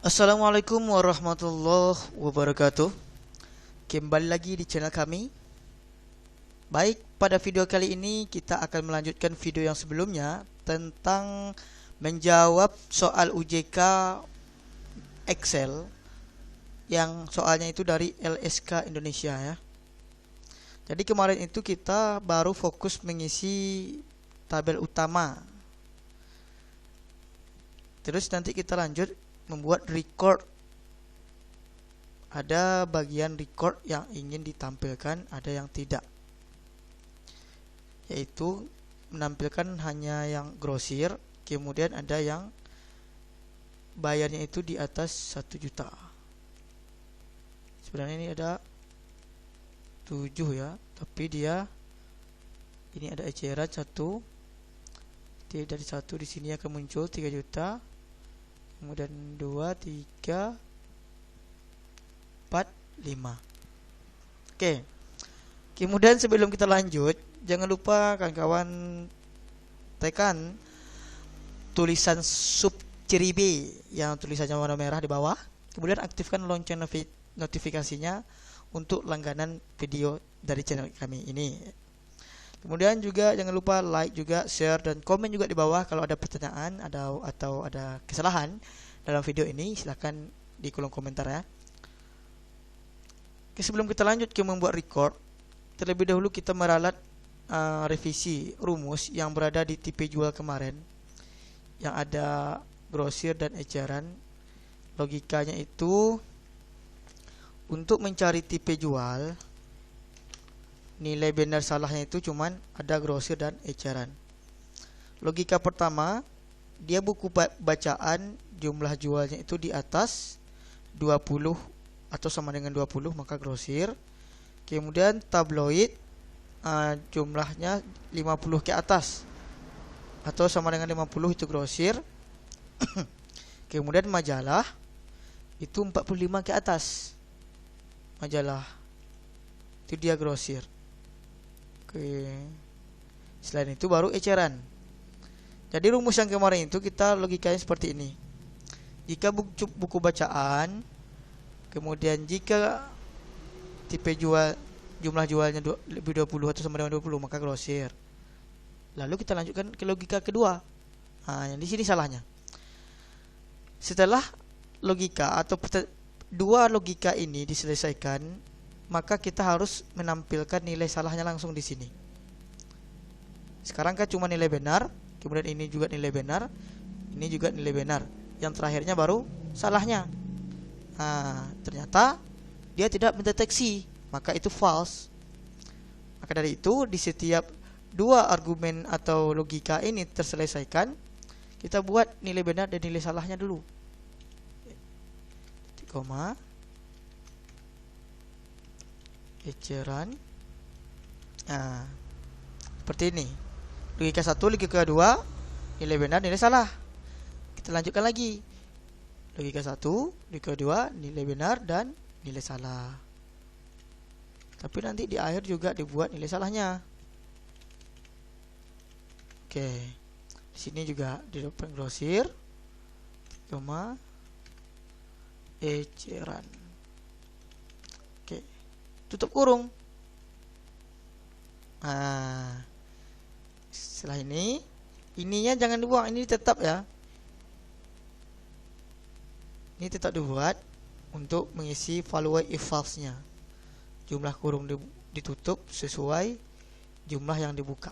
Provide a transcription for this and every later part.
Assalamualaikum warahmatullahi wabarakatuh. Kembali lagi di channel kami. Baik, pada video kali ini kita akan melanjutkan video yang sebelumnya tentang menjawab soal UJK Excel yang soalnya itu dari LSK Indonesia ya. Jadi kemarin itu kita baru fokus mengisi tabel utama. Terus nanti kita lanjut membuat record. Ada bagian record yang ingin ditampilkan, ada yang tidak, yaitu menampilkan hanya yang grosir, kemudian ada yang bayarnya itu di atas 1 juta. Sebenarnya ini ada 7 ya, tapi dia ini ada eceran 1. Dari 1 di sini akan muncul 3 juta. Kemudian 2, 3, 4, 5. Oke. Kemudian sebelum kita lanjut, jangan lupa kawan-kawan tekan tulisan sub ciri B yang tulisannya warna merah di bawah. Kemudian aktifkan lonceng notifikasinya untuk langganan video dari channel kami ini. Kemudian juga jangan lupa like juga, share dan komen juga di bawah kalau ada pertanyaan atau ada kesalahan dalam video ini, silahkan di kolom komentar ya. Oke, sebelum kita lanjut ke membuat record, terlebih dahulu kita meralat revisi rumus yang berada di tipe jual kemarin yang ada grosir dan eceran. Logikanya itu untuk mencari tipe jual, nilai benar salahnya itu cuman ada grosir dan eceran. Logika pertama, dia buku bacaan jumlah jualnya itu di atas 20 atau sama dengan 20, maka grosir. Kemudian tabloid jumlahnya 50 ke atas atau sama dengan 50, itu grosir. Kemudian majalah itu 45 ke atas, majalah itu dia grosir. Oke. Selain itu baru eceran. Jadi rumus yang kemarin itu kita logikanya seperti ini. Jika buku bacaan, kemudian jika tipe jual jumlah jualnya lebih 20 atau sama dengan 20, maka grosir. Lalu kita lanjutkan ke logika kedua. Nah, yang di sini salahnya. Setelah logika atau dua logika ini diselesaikan, maka kita harus menampilkan nilai salahnya langsung di sini. Sekarang kan cuma nilai benar, kemudian ini juga nilai benar, ini juga nilai benar. Yang terakhirnya baru salahnya. Nah, ternyata dia tidak mendeteksi, maka itu false. Maka dari itu, di setiap dua argumen atau logika ini terselesaikan, kita buat nilai benar dan nilai salahnya dulu. Koma, eceran. Nah, seperti ini. Logika 1, logika 2, nilai benar, nilai salah. Kita lanjutkan lagi. Logika 1, logika 2, nilai benar dan nilai salah. Tapi nanti di akhir juga dibuat nilai salahnya. Oke. Di sini juga di depan grosir, koma, eceran. Oke. Tutup kurung. Nah, setelah ini, ininya jangan dibuang, ini tetap ya. Ini tetap dibuat untuk mengisi value if false-nya. Jumlah kurung ditutup sesuai jumlah yang dibuka.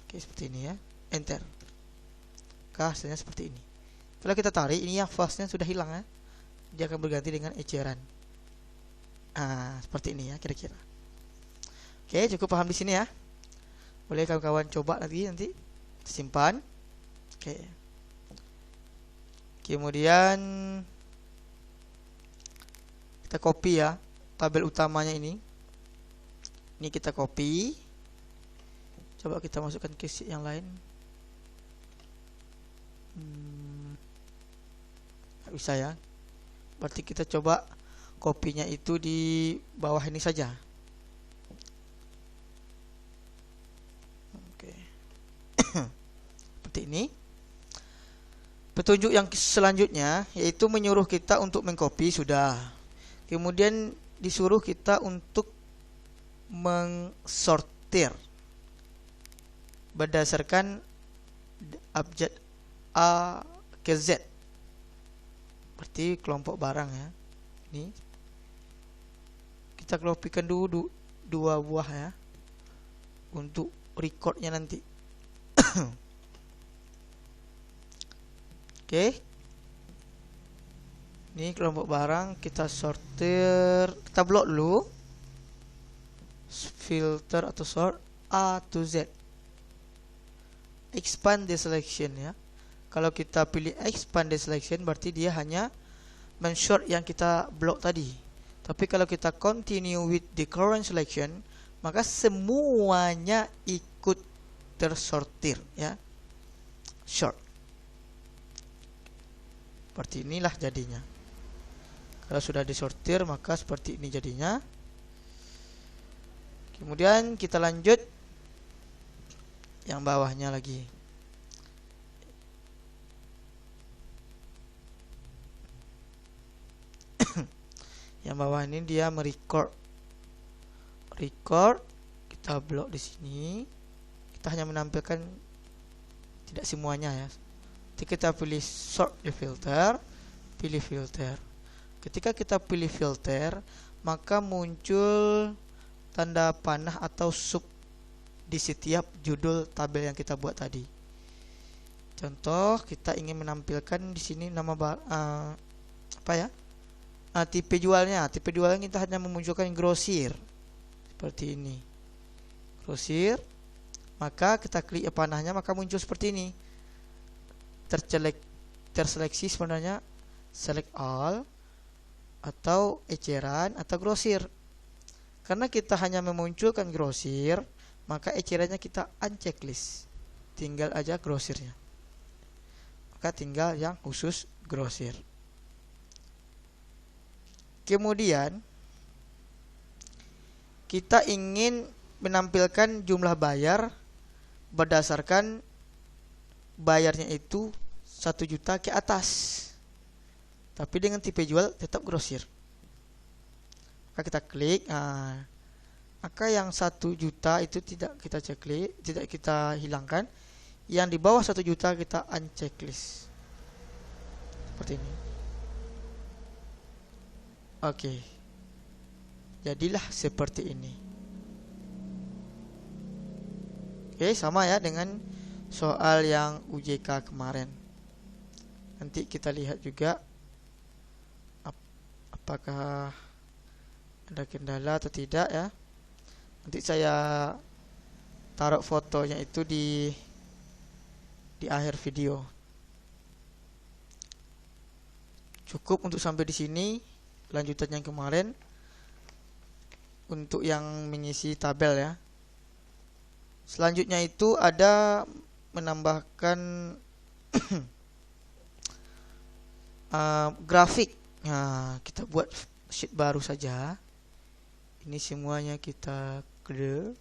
Oke, seperti ini ya. Enter. Hasilnya seperti ini. Setelah kita tarik, ini yang false-nya sudah hilang ya. Dia akan berganti dengan eceran. Seperti ini ya kira-kira. Oke, cukup paham di sini ya. Boleh kawan-kawan coba nanti simpan. Oke. Kemudian kita copy ya tabel utamanya ini. Ini kita copy. Coba kita masukkan ke sheet yang lain. Nggak bisa ya. Berarti kita coba kopinya itu di bawah ini saja. Oke. Seperti ini. Petunjuk yang selanjutnya yaitu menyuruh kita untuk mengcopy, sudah. Kemudian disuruh kita untuk mengsortir berdasarkan abjad A ke Z. Berarti kelompok barang ya. Ini kita copykan dulu dua buah ya untuk recordnya nanti. Oke. Ini kelompok barang, kita sortir, kita blok dulu. Filter atau sort A to Z. Expand the selection ya. Kalau kita pilih expand the selection berarti dia hanya men-sort yang kita blok tadi. Tapi kalau kita continue with the current selection, maka semuanya ikut tersortir ya. Sort. Seperti inilah jadinya. Kalau sudah disortir maka seperti ini jadinya. Kemudian kita lanjut yang bawahnya lagi. Yang bawah ini dia merecord. Record, kita blok di sini. Kita hanya menampilkan tidak semuanya ya. Kita pilih sort the filter, pilih filter. Ketika kita pilih filter, maka muncul tanda panah atau sub di setiap judul tabel yang kita buat tadi. Contoh, kita ingin menampilkan di sini nama apa ya? Tipe jualnya. Tipe jualnya kita hanya memunculkan grosir seperti ini. Grosir. Maka kita klik panahnya, maka muncul seperti ini. Terseleksi sebenarnya select all atau eceran atau grosir. Karena kita hanya memunculkan grosir, maka ecerannya kita unchecklist. Tinggal aja grosirnya. Maka tinggal yang khusus grosir. Kemudian kita ingin menampilkan jumlah bayar berdasarkan bayarnya itu 1 juta ke atas. Tapi dengan tipe jual tetap grosir. Maka kita klik. Maka yang 1 juta itu tidak kita checklist, tidak kita hilangkan. Yang di bawah 1 juta kita unchecklist. Seperti ini. Oke. Jadilah seperti ini. Oke, sama ya dengan soal yang UJK kemarin. Nanti kita lihat juga apakah ada kendala atau tidak ya. Nanti saya taruh fotonya itu di akhir video. Cukup untuk sampai di sini. Lanjutan yang kemarin untuk yang mengisi tabel ya. Selanjutnya itu ada menambahkan grafik. Nah, kita buat sheet baru saja. Ini semuanya kita clear.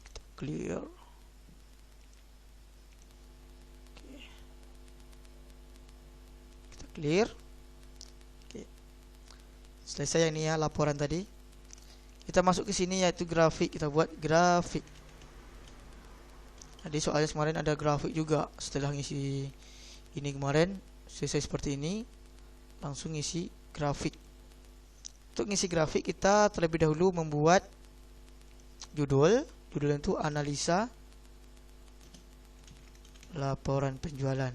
Kita clear. Oke. Kita clear. Oke. Selesai ini ya laporan tadi. Kita masuk ke sini yaitu grafik. Kita buat grafik. Jadi soalnya kemarin ada grafik juga. Setelah ngisi ini kemarin selesai seperti ini, langsung ngisi grafik. Untuk ngisi grafik kita terlebih dahulu membuat judul. Judul itu analisa laporan penjualan.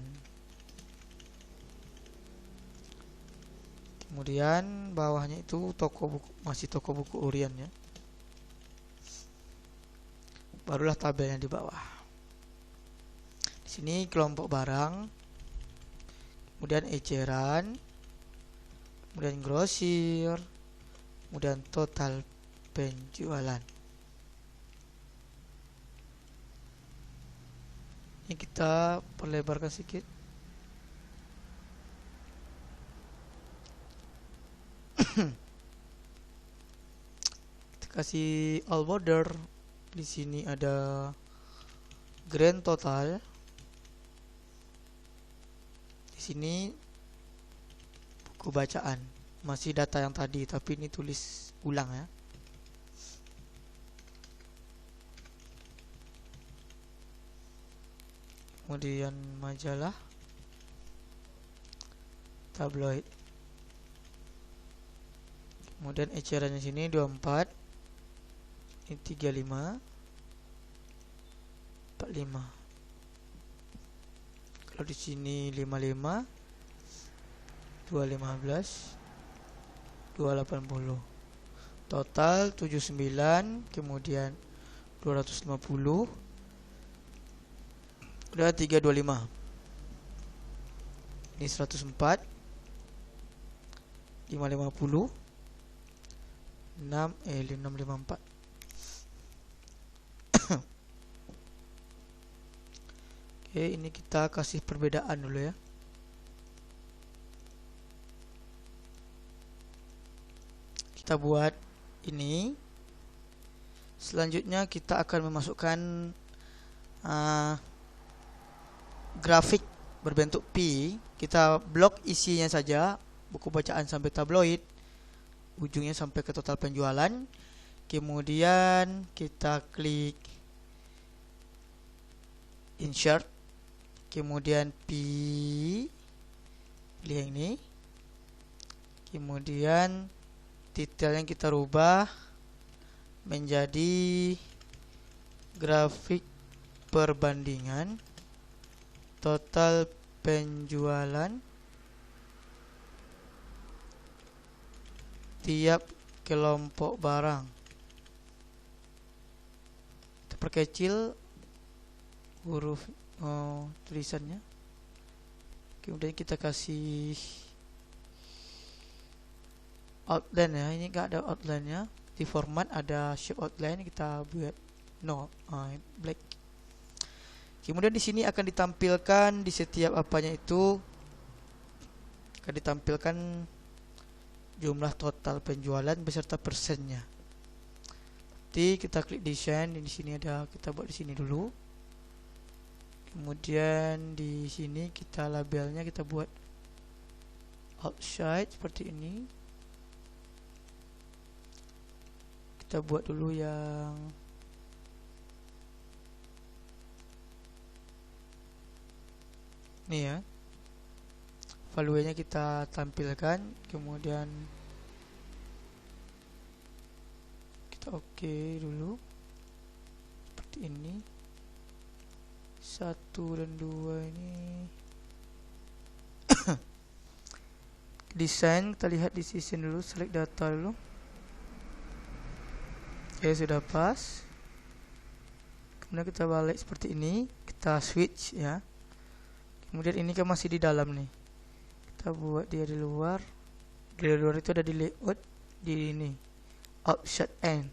Kemudian bawahnya itu toko buku, masih toko buku Urian ya. Barulah tabel yang di bawah. Di sini kelompok barang, kemudian eceran, kemudian grosir, kemudian total penjualan. Ini kita perlebarkan sedikit. Kita kasih all border. Di sini ada grand total. Sini buku bacaan, masih data yang tadi, tapi ini tulis ulang ya. Kemudian majalah, tabloid. Kemudian ecerannya sini 24, ini 35, 45. Kalau di sini 55, 215, 280. Total 79, kemudian 250, udah 325. Ini 104, 550, 654. Oke, ini kita kasih perbedaan dulu ya. Kita buat ini. Selanjutnya kita akan memasukkan grafik berbentuk P. Kita blok isinya saja, buku bacaan sampai tabloid, ujungnya sampai ke total penjualan. Kemudian kita klik insert, kemudian pilih yang ini, kemudian titel yang kita rubah menjadi grafik perbandingan total penjualan tiap kelompok barang. Kita perkecil huruf tulisannya. Kemudian kita kasih outline ya. Ini enggak ada outline-nya. Di format ada shape outline, kita buat black. Kemudian di sini akan ditampilkan di setiap apanya itu akan ditampilkan jumlah total penjualan beserta persennya. Nanti kita klik desain, di sini ada, kita buat di sini dulu. Kemudian di sini kita labelnya kita buat outside seperti ini. Kita buat dulu yang ini ya. Value-nya kita tampilkan, kemudian kita oke dulu seperti ini. 1 dan 2 ini desain, kita lihat di sisi dulu, select data dulu. Oke, sudah pas. Kemudian kita balik seperti ini, kita switch ya. Kemudian ini kan masih di dalam nih, kita buat dia di luar. Di luar itu ada di layout, di ini outside end,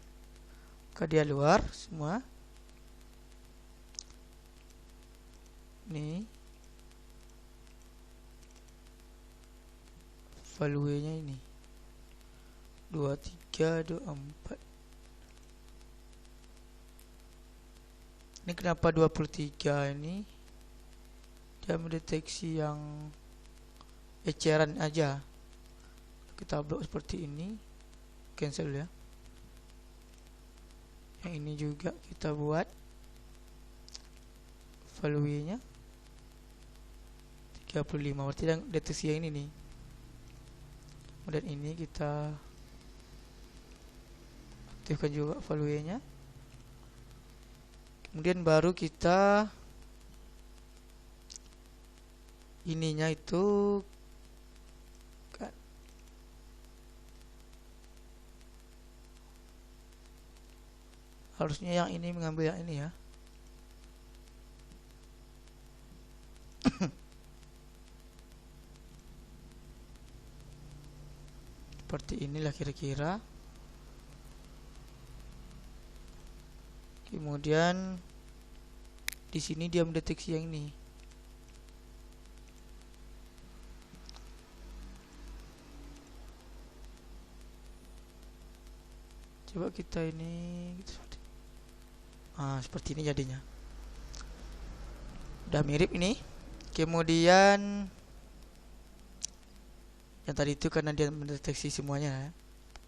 ke dia luar semua. Nih value-nya ini 23, 24. Ini kenapa 23? Ini dia mendeteksi yang eceran aja. Kita blok seperti ini, cancel ya. Yang ini juga kita buat value-nya 35, berarti yang deteksi yang ini nih. Kemudian ini kita aktifkan juga value-nya. Kemudian baru kita ininya itu kan harusnya yang ini mengambil yang ini ya. Seperti inilah kira-kira. Kemudian di sini dia mendeteksi yang ini. Coba kita ini seperti ini jadinya. Udah mirip ini. Kemudian Yang tadi itu karena dia mendeteksi semuanya ya,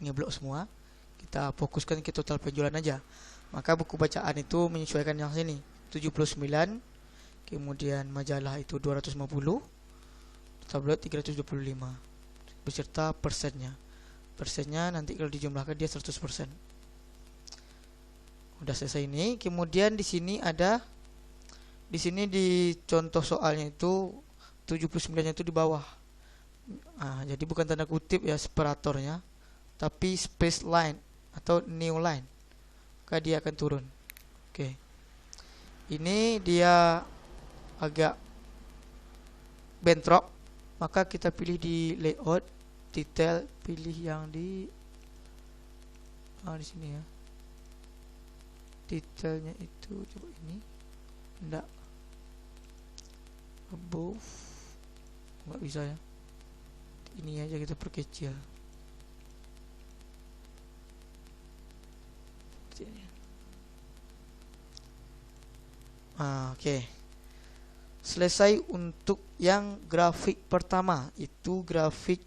ngeblok semua. Kita fokuskan ke total penjualan aja. Maka buku bacaan itu menyesuaikan yang sini 79, kemudian majalah itu 250, tablet 325 beserta persennya. Persennya nanti kalau dijumlahkan dia 100%. Udah selesai ini. Kemudian di sini ada, di sini di contoh soalnya itu 79-nya itu di bawah. Jadi bukan tanda kutip ya separatornya, tapi space line atau new line. Maka dia akan turun. Oke. Ini dia agak bentrok, maka kita pilih di layout, detail, pilih yang di sini ya. Detailnya itu coba ini. Enggak. Above. Enggak bisa ya. Ini aja kita perkecil. Oke. Selesai untuk yang grafik pertama, itu grafik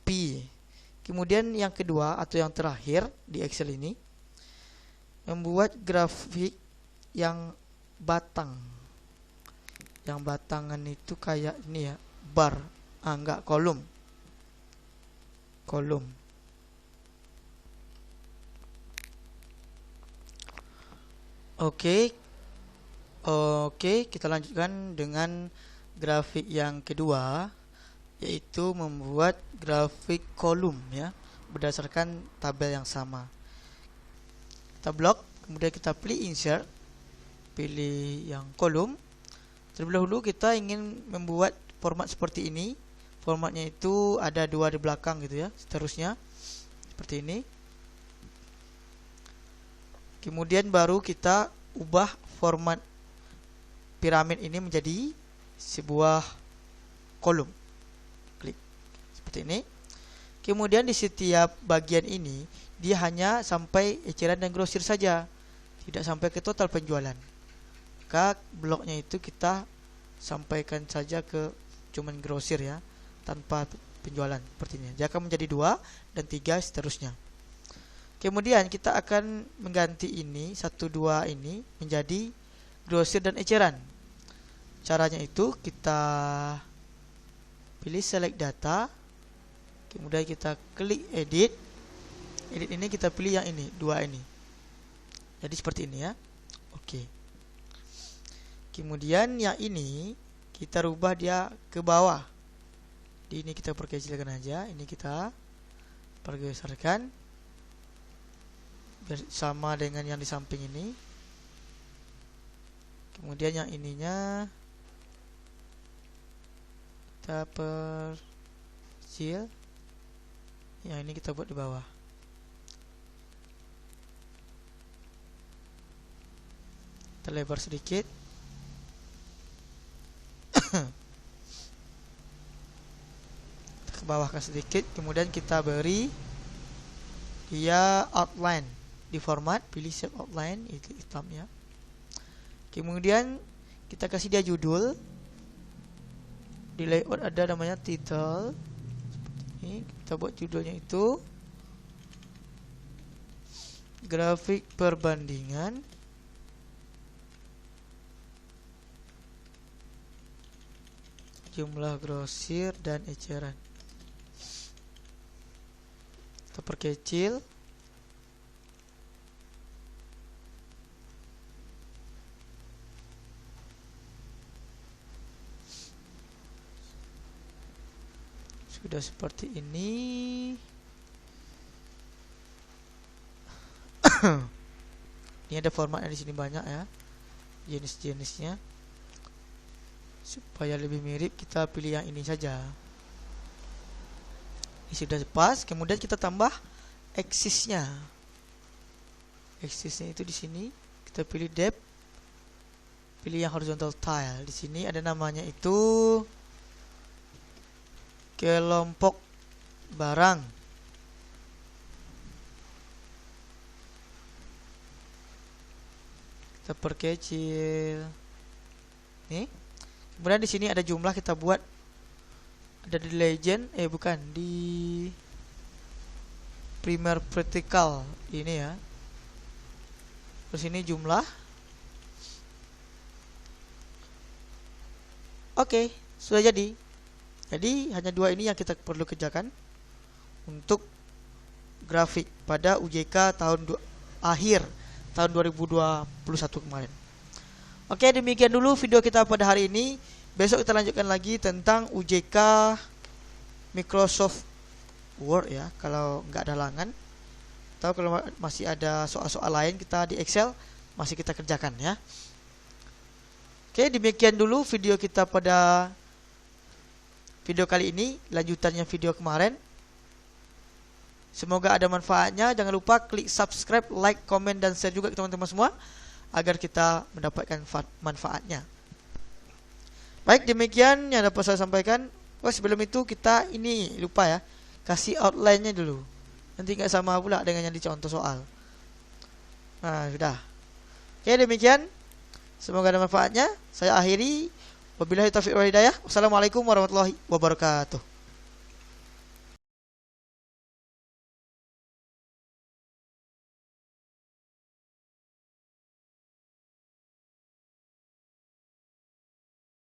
P. Kemudian yang kedua atau yang terakhir di Excel ini, membuat grafik yang batang. Yang batangan itu kayak ini ya, bar. Enggak, kolom. Kolom. Oke, kita lanjutkan dengan grafik yang kedua, yaitu membuat grafik kolom ya, berdasarkan tabel yang sama. Kita blok, kemudian kita pilih insert, pilih yang kolom. Terlebih dahulu kita ingin membuat format seperti ini. Formatnya itu ada 2 di belakang gitu ya, seterusnya seperti ini. Kemudian baru kita ubah format piramid ini menjadi sebuah kolom. Klik seperti ini. Kemudian di setiap bagian ini dia hanya sampai eceran dan grosir saja, tidak sampai ke total penjualan. Maka bloknya itu kita sampaikan saja ke cuman grosir ya, tanpa penjualan seperti ini. Dia akan menjadi 2 dan 3 seterusnya. Kemudian kita akan mengganti ini 1, 2 ini menjadi grosir dan eceran. Caranya itu kita pilih select data, kemudian kita klik edit. Edit ini kita pilih yang ini, 2 ini. Jadi seperti ini ya. Oke. Kemudian yang ini kita rubah dia ke bawah. Di ini kita perkecilkan aja, ini kita pergeserkan sama dengan yang di samping ini. Kemudian yang ininya kita perkecil, yang ini kita buat di bawah. Kita lebar sedikit. Kita kebawahkan sedikit. Kemudian kita beri dia outline di format, pilih shape outline, itu hitam ya. Kemudian kita kasih dia judul. Di layout ada namanya title. Seperti ini. Kita buat judulnya itu grafik perbandingan jumlah grosir dan eceran. Kita perkecil. Sudah seperti ini. Ini ada formatnya di sini banyak ya, jenis-jenisnya. Supaya lebih mirip kita pilih yang ini saja. Ini sudah pas. Kemudian kita tambah axisnya. Axisnya itu di sini. Kita pilih depth. Pilih yang horizontal tile. Di sini ada namanya itu kelompok barang. Kita perkecil. Nih. Kemudian di sini ada jumlah, kita buat Ada di legend, bukan di primer vertical ini ya. Terus ini jumlah. Oke, sudah jadi. Jadi hanya dua ini yang kita perlu kerjakan untuk grafik pada UJK akhir tahun 2021 kemarin. Oke, demikian dulu video kita pada hari ini. Besok kita lanjutkan lagi tentang UJK Microsoft Word ya, kalau nggak ada halangan. Atau kalau masih ada soal-soal lain kita di Excel, masih kita kerjakan ya. Oke, demikian dulu video kita pada video kali ini, lanjutannya video kemarin. Semoga ada manfaatnya. Jangan lupa klik subscribe, like, komen, dan share juga ke teman-teman semua agar kita mendapatkan manfaatnya. Baik, demikian yang dapat saya sampaikan. Sebelum itu kita ini lupa ya, kasih outline-nya dulu. Nanti nggak sama pula dengan yang dicontoh soal. Nah, sudah. Oke, demikian. Semoga ada manfaatnya. Saya akhiri. Wabillahi taufiq wal hidayah. Wassalamualaikum warahmatullahi wabarakatuh.